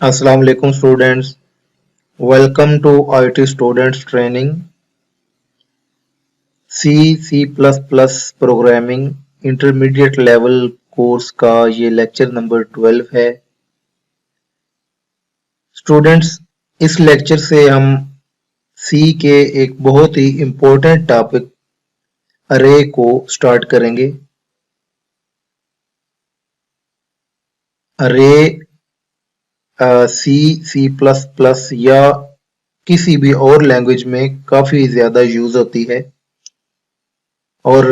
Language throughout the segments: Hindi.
Assalamu alaikum students. Welcome to IT Students Training C++ Programming Intermediate Level course का ये लेक्चर नंबर 12 है। स्टूडेंट्स, इस लेक्चर से हम C के एक बहुत ही इम्पोर्टेंट टॉपिक अरे को स्टार्ट करेंगे। अरे C++ या किसी भी और लैंग्वेज में काफ़ी ज़्यादा यूज़ होती है और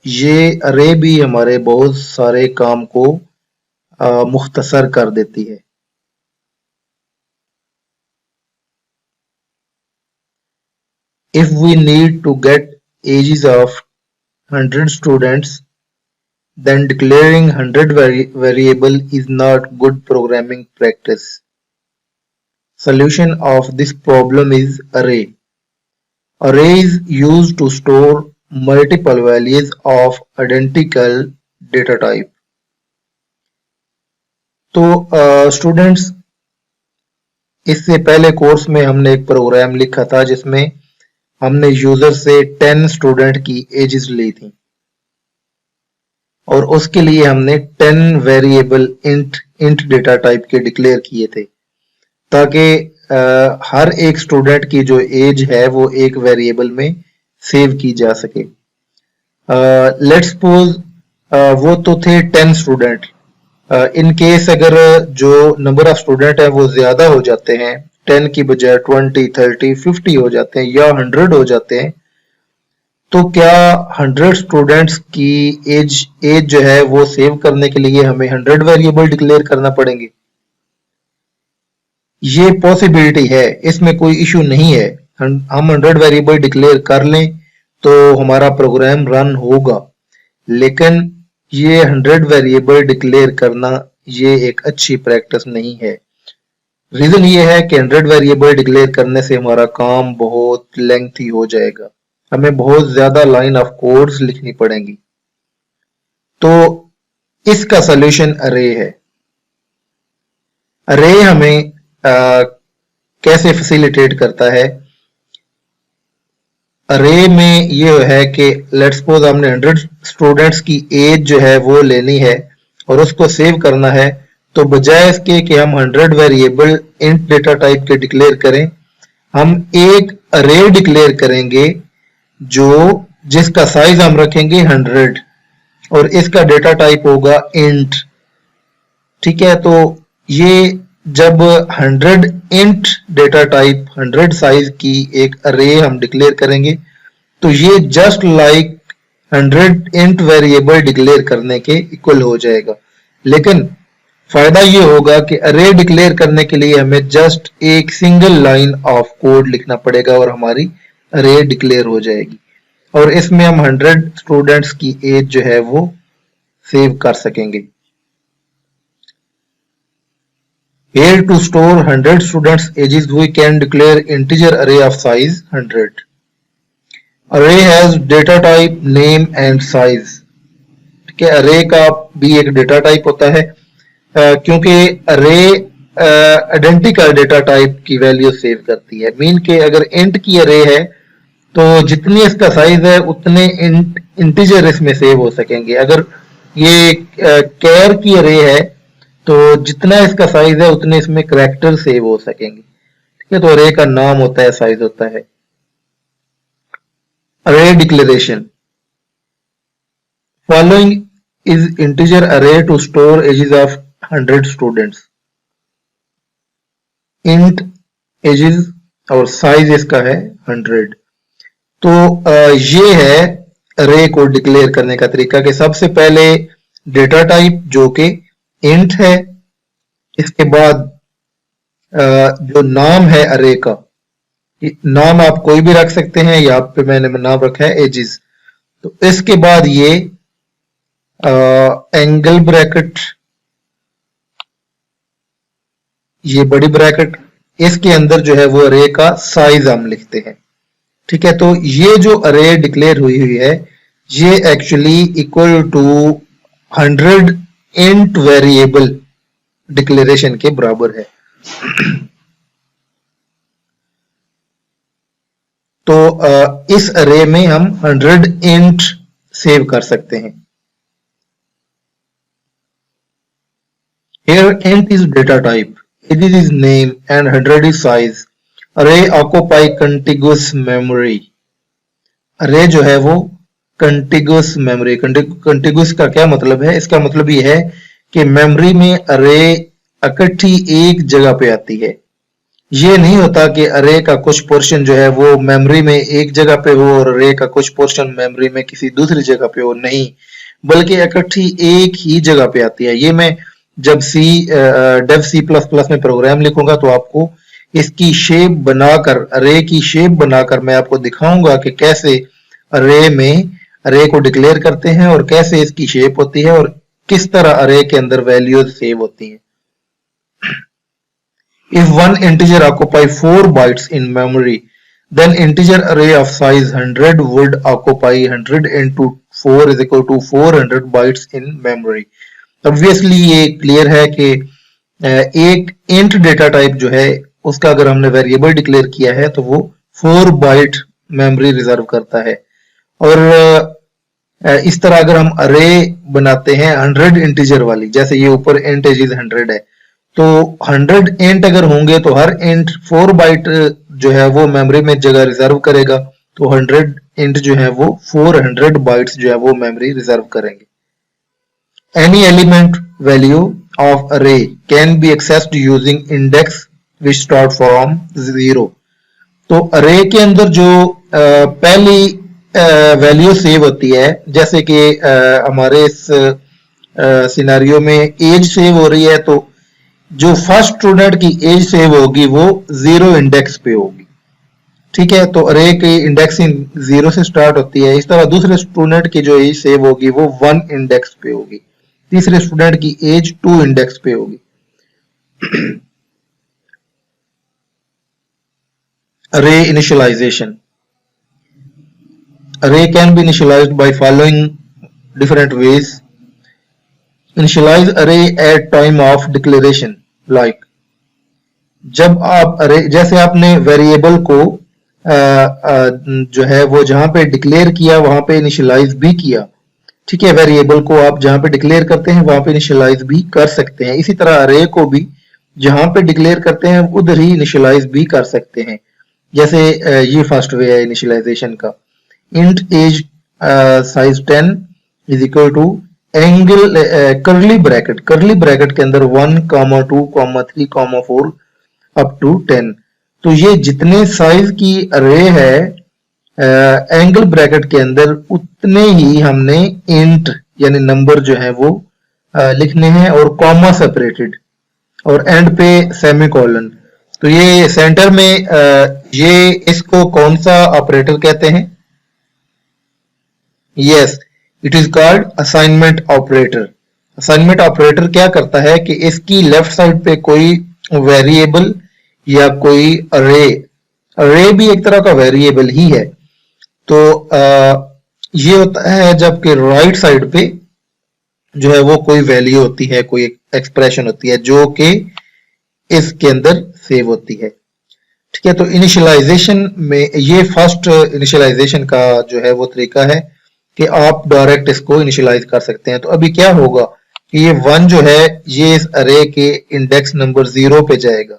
ये अरे भी हमारे बहुत सारे काम को मुख्तसर कर देती है। If we need to get ages of 100 students, then declaring 100 variable is not good programming practice. Solution of this problem is array. Array is used to store multiple values of identical data type. तो स्टूडेंट्स, इससे पहले कोर्स में हमने एक प्रोग्राम लिखा था जिसमें हमने यूजर से 10 स्टूडेंट की एजेस ली थी और उसके लिए हमने 10 वेरिएबल इंट डेटा टाइप के डिक्लेयर किए थे ताकि हर एक स्टूडेंट की जो एज है वो एक वेरिएबल में सेव की जा सके। लेट्स सपोज वो तो थे 10 स्टूडेंट। इन केस अगर जो नंबर ऑफ स्टूडेंट है वो ज्यादा हो जाते हैं, 10 की बजाय 20, 30, 50 हो जाते हैं या 100 हो जाते हैं, तो क्या 100 स्टूडेंट्स की एज जो है वो सेव करने के लिए हमें 100 वेरिएबल डिक्लेयर करना पड़ेंगे? ये पॉसिबिलिटी है, इसमें कोई इशू नहीं है। हम 100 वेरिएबल डिक्लेयर कर लें तो हमारा प्रोग्राम रन होगा, लेकिन ये 100 वेरिएबल डिक्लेयर करना ये एक अच्छी प्रैक्टिस नहीं है। रीजन ये है कि 100 वेरिएबल डिक्लेयर करने से हमारा काम बहुत लेंथी हो जाएगा, हमें बहुत ज्यादा लाइन ऑफ कोड्स लिखनी पड़ेंगी। तो इसका सॉल्यूशन अरे है। अरे हमें कैसे फैसिलिटेट करता है? अरे में ये है कि लेट्स सपोज हमने 100 स्टूडेंट्स की एज जो है वो लेनी है और उसको सेव करना है, तो बजाय इसके कि हम 100 वेरिएबल इंट डेटा टाइप के डिक्लेयर करें, हम एक अरे डिक्लेयर करेंगे जिसका साइज हम रखेंगे 100 और इसका डेटा टाइप होगा इंट। ठीक है, तो ये जब 100 इंट डेटा टाइप 100 साइज की एक अरे हम डिक्लेयर करेंगे तो ये just like 100 int variable declare करने के इक्वल हो जाएगा। लेकिन फायदा ये होगा कि अरे डिक्लेयर करने के लिए हमें जस्ट एक सिंगल लाइन ऑफ कोड लिखना पड़ेगा और हमारी अरे डिक्लेयर हो जाएगी और इसमें हम 100 स्टूडेंट्स की एज जो है वो सेव कर सकेंगे। Here to store 100 students ages we can declare integer array of size 100. Array has data type, name and size. ठीक है, array का भी एक डेटा टाइप होता है क्योंकि array आइडेंटिकल डेटा टाइप की वैल्यू सेव करती है। मीन के अगर int की array है तो जितनी इसका साइज है उतने इंटीजर इसमें सेव हो सकेंगे। अगर ये कैर की array है तो जितना इसका साइज है उतने इसमें करैक्टर सेव हो सकेंगे। ठीक है, तो अरे का नाम होता है, साइज होता है। Array declaration. Following is integer array to store ages of 100 students. Int ages और साइज इसका है 100। तो ये है अरे को डिक्लेयर करने का तरीका कि सबसे पहले डेटा टाइप जो कि इंट है, इसके बाद जो नाम है अरे का, नाम आप कोई भी रख सकते हैं, यहाँ पे मैंने नाम रखा है एजेस। तो इसके बाद ये एंगल ब्रैकेट, ये बड़ी ब्रैकेट, इसके अंदर जो है वो अरे का साइज हम लिखते हैं। ठीक है, तो ये जो अरे डिक्लेयर हुई है ये actually equal to 100 int variable declaration के बराबर है। तो इस अरे में हम 100 इंट सेव कर सकते हैं। Here int is data type, ages is name and 100 is size. Array occupy contiguous memory. Array जो है वो contiguous memory, contiguous का क्या मतलब है? इसका मतलब ये है कि मेमोरी में अरे इकट्ठी एक जगह पे आती है। ये नहीं होता कि अरे का कुछ पोर्शन जो है वो मेमोरी में एक जगह पे हो और अरे का कुछ पोर्शन मेमोरी में किसी दूसरी जगह पे हो, नहीं, बल्कि इकट्ठी एक ही जगह पे आती है। ये मैं जब डेव सी प्लस प्लस में प्रोग्राम लिखूंगा तो आपको इसकी शेप बनाकर, अरे की शेप बनाकर मैं आपको दिखाऊंगा कि कैसे अरे में अरे को डिक्लेयर करते हैं और कैसे इसकी शेप होती है और किस तरह अरे के अंदर वैल्यूज सेव होती हैं। If one integer occupy 4 bytes in memory, then integer array of size 100 would occupy 100 into 4 is equal to 400 bytes in memory. Obviously ये क्लियर है कि एक int डेटा टाइप जो है उसका अगर हमने वेरिएबल डिक्लेयर किया है तो वो 4 बाइट मेमोरी रिजर्व करता है। और इस तरह अगर हम अरे बनाते हैं 100 इंटीजर वाली, जैसे ये ऊपर int ages 100 है, तो 100 इंट अगर होंगे तो हर इंट 4 बाइट जो है वो मेमोरी में जगह रिजर्व करेगा, तो 100 इंट जो है वो 400 बाइट्स जो है वो मेमोरी रिजर्व करेंगे। एनी एलिमेंट वैल्यू ऑफ अरे can B accessed using index which start from 0। तो अरे के अंदर जो पहली वैल्यू सेव होती है, जैसे कि हमारे इस सिनेरियो में एज सेव हो रही है, तो जो फर्स्ट स्टूडेंट की एज सेव होगी वो 0 इंडेक्स पे होगी। ठीक है, तो अरे की इंडेक्सिंग 0 से स्टार्ट होती है। इस तरह दूसरे स्टूडेंट की जो एज सेव होगी वो 1 इंडेक्स पे होगी, तीसरे स्टूडेंट की एज 2 इंडेक्स पे होगी। अरे इनिशियलाइजेशन, अरे can be initialized by following different ways. Initialize अरे at time of declaration, like जब आप अरे, जैसे आपने वेरिएबल को जो है वो जहां पे डिक्लेयर किया वहां पे इनिशियलाइज भी किया। ठीक है, वेरिएबल को आप जहां पे डिक्लेयर करते हैं वहां पे इनिशियलाइज भी कर सकते हैं। इसी तरह अरे को भी जहां पे डिक्लेयर करते हैं उधर ही इनिशियलाइज भी कर सकते हैं। जैसे ये फर्स्ट वे है इनिशियलाइजेशन का, int age size 10 is equal to angle curly bracket, curly bracket के अंदर 1, 2, 3, 4 अप टू 10। तो ये जितने साइज की अरे है एंगल ब्रैकेट के अंदर उतने ही हमने इंट यानी नंबर जो है वो लिखने हैं और कॉमा सेपरेटेड और एंड पे सेमीकोलन। तो ये सेंटर में ये इसको कौन सा ऑपरेटर कहते हैं? Yes, it is called assignment operator. Assignment operator क्या करता है कि इसकी लेफ्ट साइड पे कोई वेरिएबल या कोई अरे, अरे भी एक तरह का वेरिएबल ही है, तो ये होता है जबकि राइट साइड पे जो है वो कोई वैल्यू होती है, कोई एक्सप्रेशन होती है जो कि इसके अंदर सेव होती है। ठीक है, तो इनिशियलाइजेशन में ये फर्स्ट इनिशियलाइजेशन का जो है वो तरीका है कि आप डायरेक्ट इसको इनिशियलाइज कर सकते हैं। तो अभी क्या होगा कि ये 1 जो है ये इस अरे के इंडेक्स नंबर 0 पे जाएगा,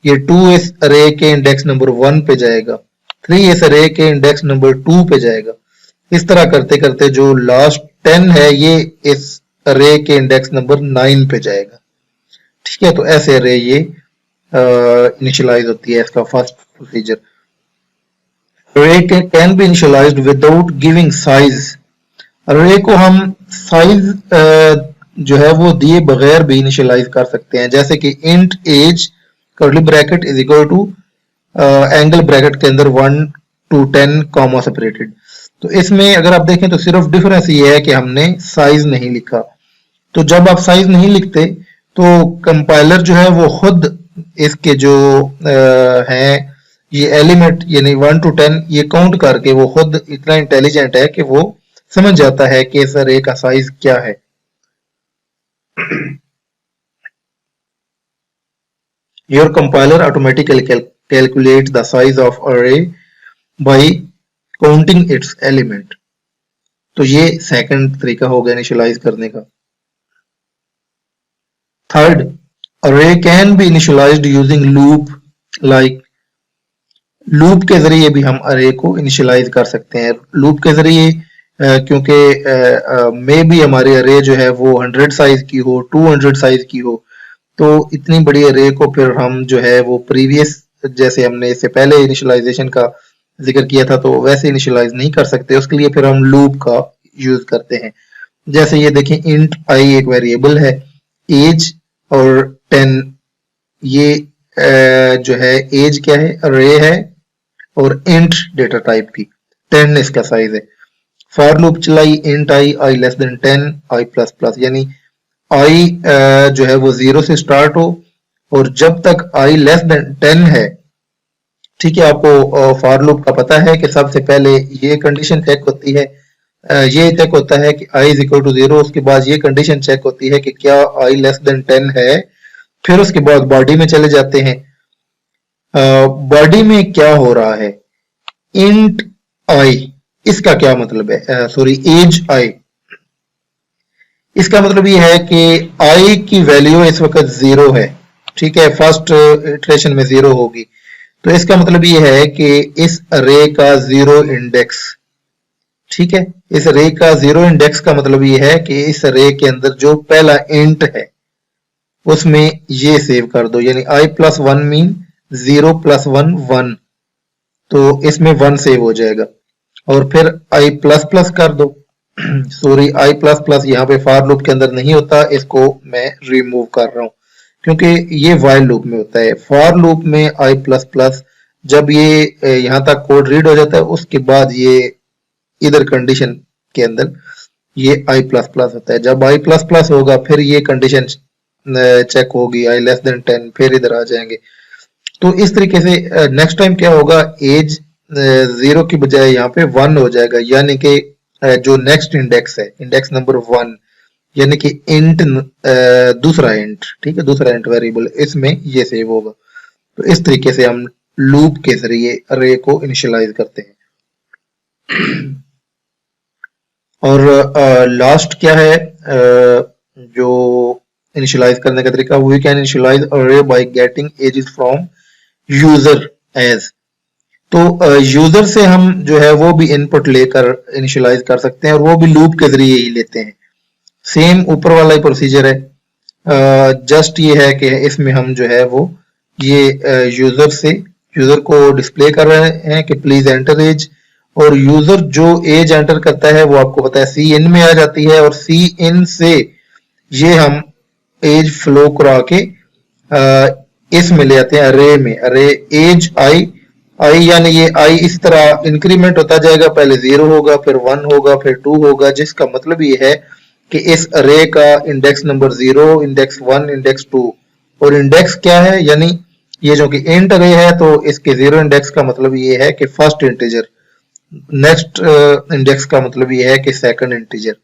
ये 2 इस अरे के इंडेक्स नंबर 1 पे जाएगा, 3 इस अरे के इंडेक्स नंबर 2 पे जाएगा। इस तरह करते करते जो लास्ट 10 है ये इस अरे के इंडेक्स नंबर 9 पे जाएगा। ठीक है, तो ऐसे अरे ये इनिशियलाइज होती है, इसका फर्स्ट प्रोसीजर। अरे can be initialised without giving size. अरे को हम साइज जो है वो दिए बगैर भी इनिशियलाइज कर सकते हैं, जैसे कि int age curly bracket is equal to angle bracket के अंदर 1 to 10 कॉमा सेपरेटेड। तो इसमें अगर आप देखें तो सिर्फ डिफरेंस ये है कि हमने साइज नहीं लिखा। तो जब आप साइज नहीं लिखते तो कंपाइलर जो है वो खुद इसके जो हैं ये एलिमेंट यानी 1 to 10 ये काउंट करके वो खुद इतना इंटेलिजेंट है कि वो समझ जाता है कि इस अरे का साइज क्या है। Your compiler automatically calculate the size of array by counting its element. तो ये सेकंड तरीका हो गया इनिशियलाइज करने का। Third, array can be initialized using loop, like loop के जरिए भी हम अरे को इनिशियलाइज कर सकते हैं। लूप के जरिए क्योंकि मे भी हमारी अरे जो है वो 100 साइज की हो, 200 साइज की हो, तो इतनी बड़ी अरे को फिर हम जो है वो प्रीवियस जैसे हमने इससे पहले इनिशियलाइजेशन का जिक्र किया था तो वैसे इनिशियलाइज नहीं कर सकते। उसके लिए फिर हम लूप का यूज करते हैं। जैसे ये देखें, इंट आई एक वेरिएबल है, एज और 10, ये जो है एज क्या है, अरे है, और इंट डेटा टाइप की, 10 इसका साइज है। फॉर लूप चलाई, इंट आई लेस देन 10, आई प्लस प्लस, यानी आई जो है वो 0 से स्टार्ट हो और जब तक आई लेस देन 10 है, ठीक है, आपको फॉर लूप का पता है कि सबसे पहले ये कंडीशन चेक होती है, ये चेक होता है कि आई इज इक्वल टू 0, उसके बाद ये कंडीशन चेक होती है कि क्या आई लेस देन 10 है, फिर उसके बाद बॉडी में चले जाते हैं। बॉडी में क्या हो रहा है, इंट आई, इसका क्या मतलब है, सॉरी एज आई, इसका मतलब ये है कि आई की वैल्यू इस वक्त 0 है, ठीक है, फर्स्ट इटरेशन में 0 होगी, तो इसका मतलब ये है कि इस अरे का 0 इंडेक्स, ठीक है, इस अरे का 0 इंडेक्स का मतलब ये है कि इस अरे के अंदर जो पहला इंट है उसमें ये सेव कर दो, यानी आई प्लस 1 मीन 0 प्लस 1 1, तो इसमें 1 सेव हो जाएगा। और फिर आई प्लस प्लस कर दो, सॉरी आई प्लस प्लस यहाँ पे फॉर लूप के अंदर नहीं होता, इसको मैं रिमूव कर रहा हूँ क्योंकि ये व्हाइल लूप में होता है। फॉर लूप में आई प्लस प्लस, जब ये यहाँ तक कोड रीड हो जाता है उसके बाद ये इधर कंडीशन के अंदर ये आई प्लस प्लस होता है। जब आई प्लस प्लस होगा फिर ये कंडीशन चेक होगी आई लेस देन 10, फिर इधर आ जाएंगे। तो इस तरीके से नेक्स्ट टाइम क्या होगा, एज 0 की बजाय यहाँ पे 1 हो जाएगा, यानी कि जो नेक्स्ट इंडेक्स है, इंडेक्स नंबर 1, यानी कि इंट दूसरा इंट, ठीक है, दूसरा इंट वेरिएबल, इसमें ये सेव होगा। तो इस तरीके से हम लूप के जरिए अरे को इनिशियलाइज करते हैं। और लास्ट क्या है जो इनिशियलाइज करने का तरीका, we can initialise array by getting ages from user age. तो यूजर से हम जो है वो भी इनपुट लेकर इनिशियलाइज कर सकते हैं और वो भी लूप के जरिए ही लेते हैं। सेम ऊपर वाला ही प्रोसीजर है, जस्ट ये है कि इसमें हम जो है वो ये यूजर से यूजर को डिस्प्ले कर रहे हैं कि प्लीज एंटर एज, और यूजर जो एज एंटर करता है वो आपको पता है सी इन में आ जाती है, और सी इन से ये हम एज फ्लो करा के इसमें ले आते हैं अरे में, अरे एज आई, आई यानी ये आई इस तरह इंक्रीमेंट होता जाएगा, पहले 0 होगा, फिर 1 होगा, फिर 2 होगा, जिसका मतलब ये है कि इस अरे का इंडेक्स नंबर 0, इंडेक्स 1, इंडेक्स 2, और इंडेक्स क्या है, यानी ये जो कि इंट अरे है तो इसके 0 इंडेक्स का मतलब ये है कि फर्स्ट इंटीजर, नेक्स्ट इंडेक्स का मतलब ये है कि सेकंड इंटीजर,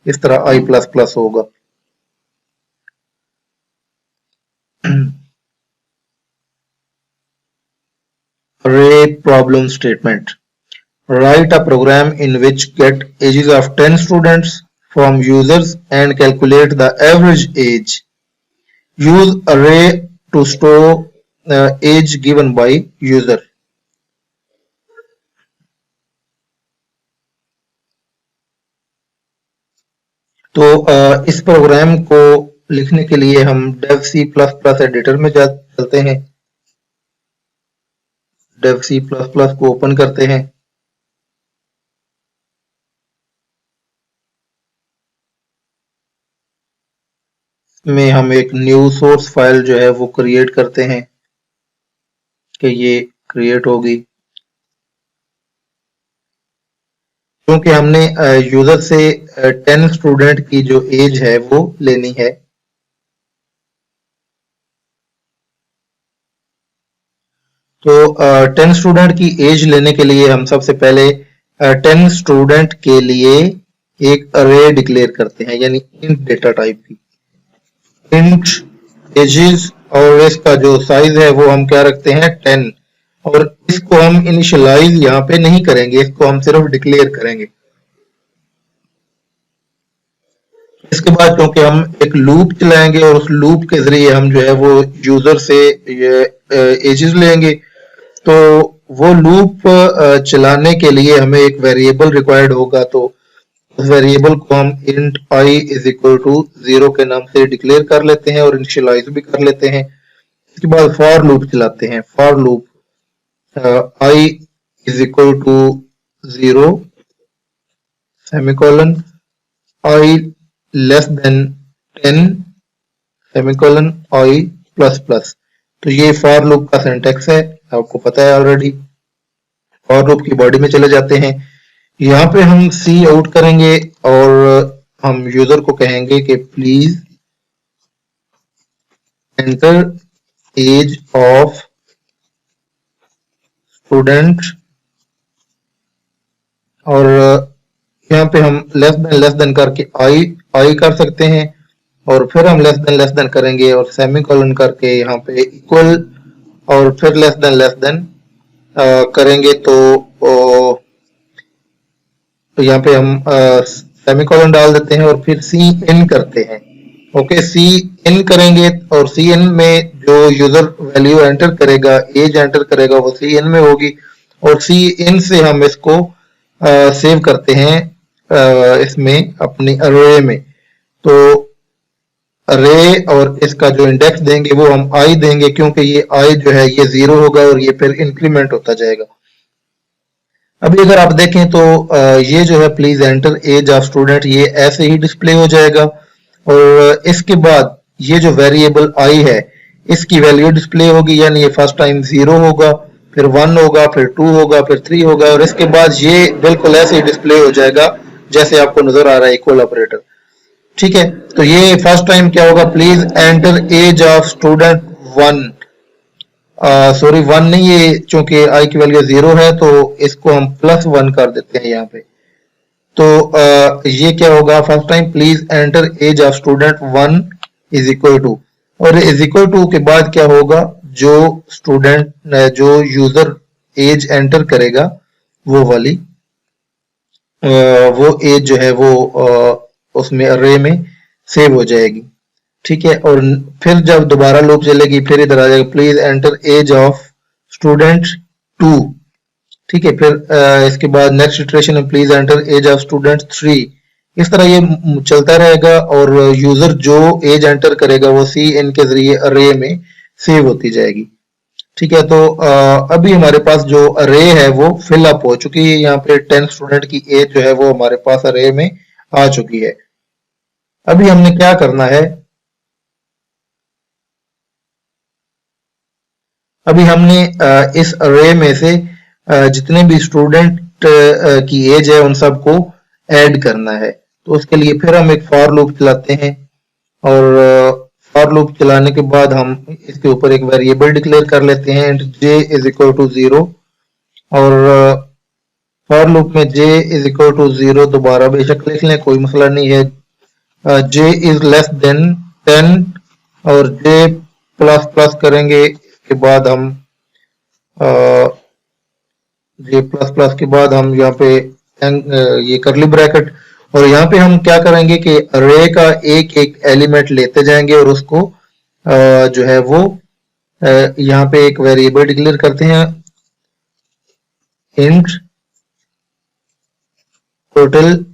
इस तरह आई प्लस प्लस होगा। Array problem statement. Write a program in which get ages of 10 students from users and calculate the average age. Use array to store age given by user. तो इस प्रोग्राम को लिखने के लिए हम dev C++ एडिटर में चलते हैं, dev C++ को ओपन करते हैं, में हम एक न्यू सोर्स फाइल जो है वो क्रिएट करते हैं कि ये क्रिएट होगी, क्योंकि हमने यूजर से 10 स्टूडेंट की जो एज है वो लेनी है। तो 10 स्टूडेंट की एज लेने के लिए हम सबसे पहले 10 स्टूडेंट के लिए एक अरे डिक्लेयर करते हैं, यानी इंट डेटा टाइप की, इंट एजेस और इसका जो साइज है वो हम क्या रखते हैं 10, और इसको हम इनिशियलाइज यहाँ पे नहीं करेंगे, इसको हम सिर्फ डिक्लेयर करेंगे। इसके बाद क्योंकि हम एक लूप चलाएंगे और उस लूप के जरिए हम जो है वो यूजर से एजेस लेंगे, तो वो लूप चलाने के लिए हमें एक वेरिएबल रिक्वायर्ड होगा, तो उस वेरिएबल को हम int i is equal to 0 के नाम से डिक्लेयर कर लेते हैं और इनिशियलाइज भी कर लेते हैं। इसके बाद फॉर लूप चलाते हैं, for loop i is equal to 0 semicolon, i less than 10 semicolon, i plus plus. तो ये फॉर लूप का सिंटेक्स है, आपको पता है ऑलरेडी। फॉर लूप की बॉडी में चले जाते हैं, यहाँ पे हम सी आउट करेंगे और हम यूजर को कहेंगे कि please enter age of student, और यहाँ पे हम लेस देन करके आई कर सकते हैं, और फिर हम लेस देन करेंगे और सेमीकोलन करके यहाँ पे इक्वल, और फिर लेस देन करेंगे, तो यहाँ पे हम सेमीकोलन डाल देते हैं और फिर सी इन करते हैं। ओके, सी इन करेंगे और सी इन में जो यूजर वैल्यू एंटर करेगा, एज एंटर करेगा, वो सी इन में होगी, और सी इन से हम इसको सेव करते हैं इसमें अपनी अरे में। तो अरे और इसका जो इंडेक्स देंगे वो हम आई देंगे, क्योंकि ये आई जो है ये 0 होगा और ये फिर इंक्रीमेंट होता जाएगा। अभी अगर आप देखें तो ये जो है please enter age of student, ये ऐसे ही डिस्प्ले हो जाएगा, और इसके बाद ये जो वेरिएबल आई है इसकी वैल्यू डिस्प्ले होगी, यानी ये फर्स्ट टाइम 0 होगा, फिर 1 होगा, फिर 2 होगा, फिर 3 होगा, और इसके बाद ये बिल्कुल ऐसे ही डिस्प्ले हो जाएगा जैसे आपको नजर आ रहा है इक्वल ऑपरेटर। ठीक है, तो ये फर्स्ट टाइम क्या होगा, please enter age of student 1, sorry 1 नहीं, ये चूंकि आई की वैल्यू 0 है तो इसको हम +1 कर देते हैं यहाँ पे। तो ये क्या होगा, first time please enter age of student 1 is equal to, और इज इक्वल टू के बाद क्या होगा, जो स्टूडेंट जो यूजर एज एंटर करेगा वो वाली वो एज जो है वो उसमें अरे में सेव हो जाएगी। ठीक है, और फिर जब दोबारा लूप चलेगी फिर इधर आ जाएगा please enter age of student 2। ठीक है, फिर इसके बाद नेक्स्ट इटरेशन में please enter age of student 3। इस तरह ये चलता रहेगा और यूजर जो एज एंटर करेगा वो सी इन के जरिए अरे में सेव होती जाएगी। ठीक है, तो अभी हमारे पास जो अरे है वो फिल अप हो चुकी है, यहाँ पे 10 स्टूडेंट की एज जो है वो हमारे पास अरे में आ चुकी है। अभी हमने क्या करना है, अभी हमने इस अरे में से जितने भी स्टूडेंट की एज है उन सबको ऐड करना है। तो उसके लिए फिर हम एक फॉर लूप चलाते हैं, और फॉर लूप चलाने के बाद हम इसके ऊपर एक वेरिएबल डिक्लेयर कर लेते हैं j इज इक्वल टू 0, और फॉर लूप में j इज इक्वल टू 0 दोबारा बेशक लिख लें, कोई मसला नहीं है। j इज लेस देन 10 और j प्लस प्लस करेंगे, इसके बाद हम j प्लस प्लस के बाद हम यहाँ पे ये करली ब्रैकेट, और यहाँ पे हम क्या करेंगे कि अरे का एक एक एलिमेंट लेते जाएंगे और उसको जो है वो यहाँ पे एक वेरिएबल डिक्लेयर करते हैं इंट टोटल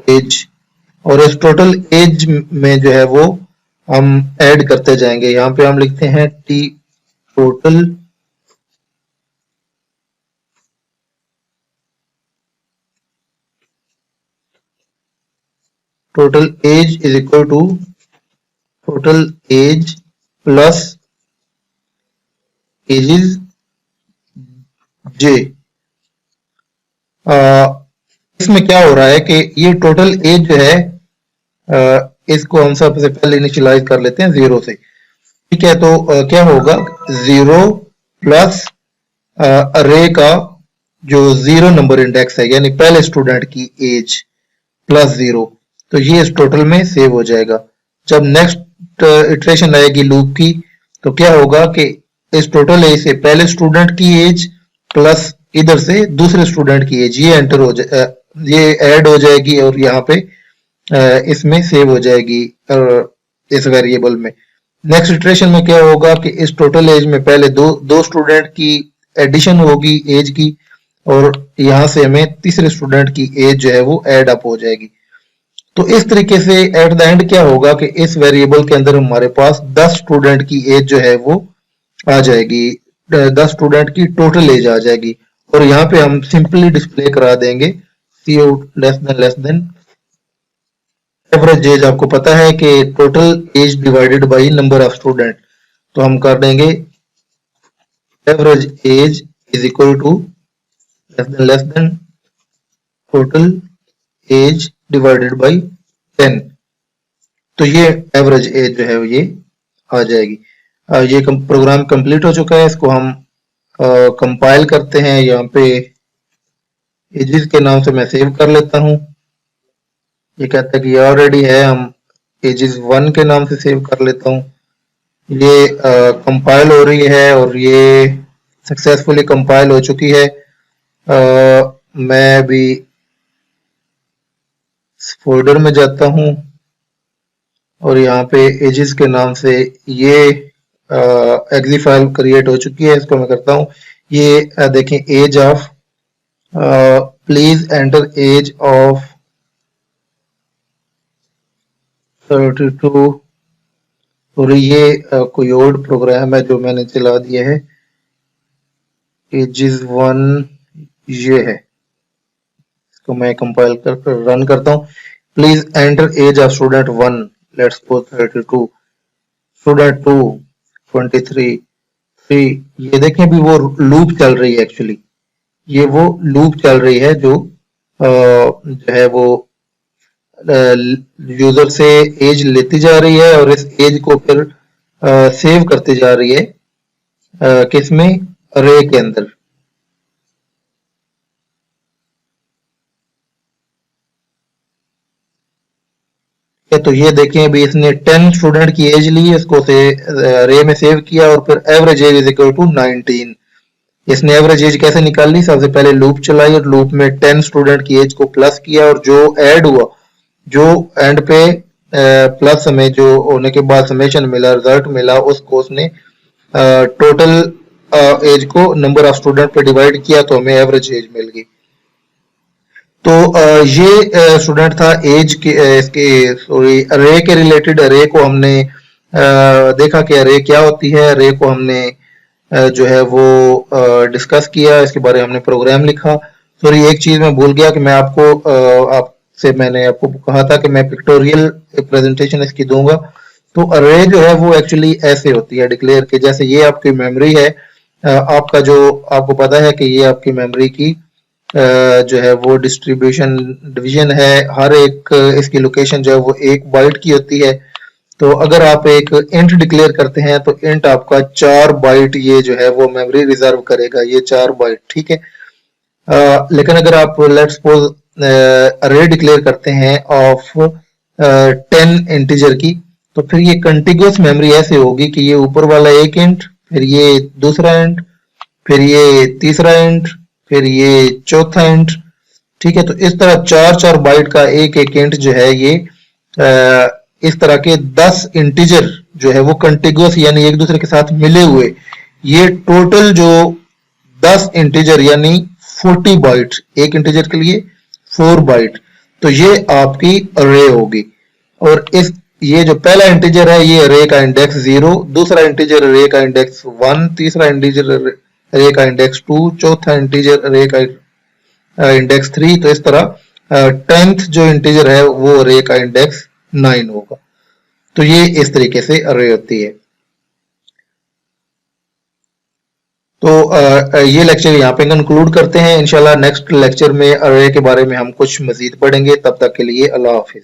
एज, और इस टोटल एज में जो है वो हम ऐड करते जाएंगे। यहाँ पे हम लिखते हैं T total age is equal to total age plus ages J. इसमें क्या हो रहा है कि ये टोटल एज जो है इसको हम सबसे पहले इनिशियलाइज कर लेते हैं 0 से। ठीक है, तो क्या होगा 0 प्लस अरे का जो 0 नंबर इंडेक्स है यानी पहले स्टूडेंट की एज प्लस 0, तो ये इस टोटल में सेव हो जाएगा। जब नेक्स्ट इटरेशन आएगी लूप की तो क्या होगा कि इस टोटल एज से पहले स्टूडेंट की एज प्लस इधर से दूसरे स्टूडेंट की एज ये एंटर हो जाए, ये ऐड हो जाएगी और यहाँ पे इसमें सेव हो जाएगी इस वेरिएबल में। नेक्स्ट इटरेशन में क्या होगा कि इस टोटल एज में पहले दो स्टूडेंट की एडिशन होगी एज की और यहाँ से हमें तीसरे स्टूडेंट की एज जो है वो ऐड अप हो जाएगी। तो इस तरीके से एट द एंड क्या होगा कि इस वेरिएबल के अंदर हमारे पास 10 स्टूडेंट की एज जो है वो आ जाएगी, 10 स्टूडेंट की टोटल एज आ जाएगी और यहाँ पे हम सिंपली डिस्प्ले करा देंगे cout less than average age. आपको पता है कि total age divided by number of student, तो हम कर देंगे average age is equal to less than total age divided by 10। तो ये एवरेज एज जो है ये आ जाएगी। ये प्रोग्राम कंप्लीट हो चुका है, इसको हम कंपाइल करते हैं। यहाँ पे एजेस के नाम से मैं सेव कर लेता हूँ। ये कहता है कि ये ऑलरेडी है, हम एजेस 1 के नाम से सेव कर लेता हूँ। ये कंपाइल हो रही है और ये सक्सेसफुली कंपाइल हो चुकी है। मैं भी फोल्डर में जाता हूँ और यहाँ पे एजेस के नाम से ये एग्जी फाइल क्रिएट हो चुकी है। इसको मैं करता हूँ, ये देखें age of, please enter age of 32 और ये कोई और प्रोग्राम है जो मैंने चला दिया है। एजेस 1 ये है, इसको मैं कंपाइल कर रन करता हूँ। Please enter age of student 1, let's suppose 32, student 2 23, 3। ये देखें भी वो लूप चल रही है, एक्चुअली ये वो लूप चल रही है जो है वो यूजर से एज लेती जा रही है और इस एज को फिर सेव करती जा रही है किसमें, अरे के अंदर। तो ये देखें अभी इसने 10 स्टूडेंट की एज ली, इसको से अरे में सेव किया और फिर average age is equal to 19। इसने एवरेज एज कैसे निकाल ली, सबसे पहले लूप चलाई और लूप में 10 स्टूडेंट की एज को प्लस किया और जो ऐड हुआ, जो एंड पे प्लस हमें जो होने के बाद समेशन मिला, रिजल्ट मिला, उसको उसने टोटल एज को नंबर ऑफ स्टूडेंट पे डिवाइड किया तो हमें एवरेज एज मिल गई। तो ये स्टूडेंट था एज के इसके सॉरी अरे के रिलेटेड। अरे को हमने देखा कि अरे क्या होती है, अरे को हमने जो है वो डिस्कस किया, इसके बारे में हमने प्रोग्राम लिखा। सॉरी एक चीज मैं भूल गया कि मैं आपसे मैंने आपको कहा था कि मैं पिक्टोरियल प्रेजेंटेशन इसकी दूंगा। तो अरे जो है वो एक्चुअली ऐसे होती है डिक्लेयर के, जैसे ये आपकी मेमोरी है, आपका जो आपको पता है कि ये आपकी मेमोरी की जो है वो डिस्ट्रीब्यूशन डिवीजन है, हर एक इसकी लोकेशन जो है वो 1 बाइट की होती है। तो अगर आप एक इंट डिक्लेयर करते हैं तो इंट आपका 4 बाइट ये जो है वो मेमोरी रिजर्व करेगा, ये 4 बाइट, ठीक है। लेकिन अगर आप लेट्स सपोज अरे डिक्लेयर करते हैं ऑफ 10 इंटीजर की, तो फिर ये कंटिग्यूअस मेमोरी ऐसे होगी कि ये ऊपर वाला एक इंट, फिर ये दूसरा इंट, फिर ये तीसरा इंट, फिर ये चौथा इंट, ठीक है। तो इस तरह 4-4 बाइट का एक एक इंट जो है ये इस तरह के 10 इंटीजर जो है वो कंटिग्यूअस यानी एक दूसरे के साथ मिले हुए, ये टोटल जो 10 इंटीजर यानी 40 बाइट, एक इंटीजर के लिए 4 बाइट, तो ये आपकी अरे होगी। और इस ये जो पहला इंटीजर है ये अरे का इंडेक्स 0, दूसरा इंटीजर अरे का इंडेक्स 1, तीसरा इंटीजर अरे का इंडेक्स 2, चौथा इंटीजर अरे का इंडेक्स 3। तो इस तरह 10th जो इंटीजर है वो अरे का इंडेक्स 9 होगा। तो ये इस तरीके से अरे होती है। तो ये लेक्चर यहाँ पे कंक्लूड करते हैं। इंशाल्लाह नेक्स्ट लेक्चर में अरे के बारे में हम कुछ मजीद पढ़ेंगे। तब तक के लिए अल्लाह हाफिज।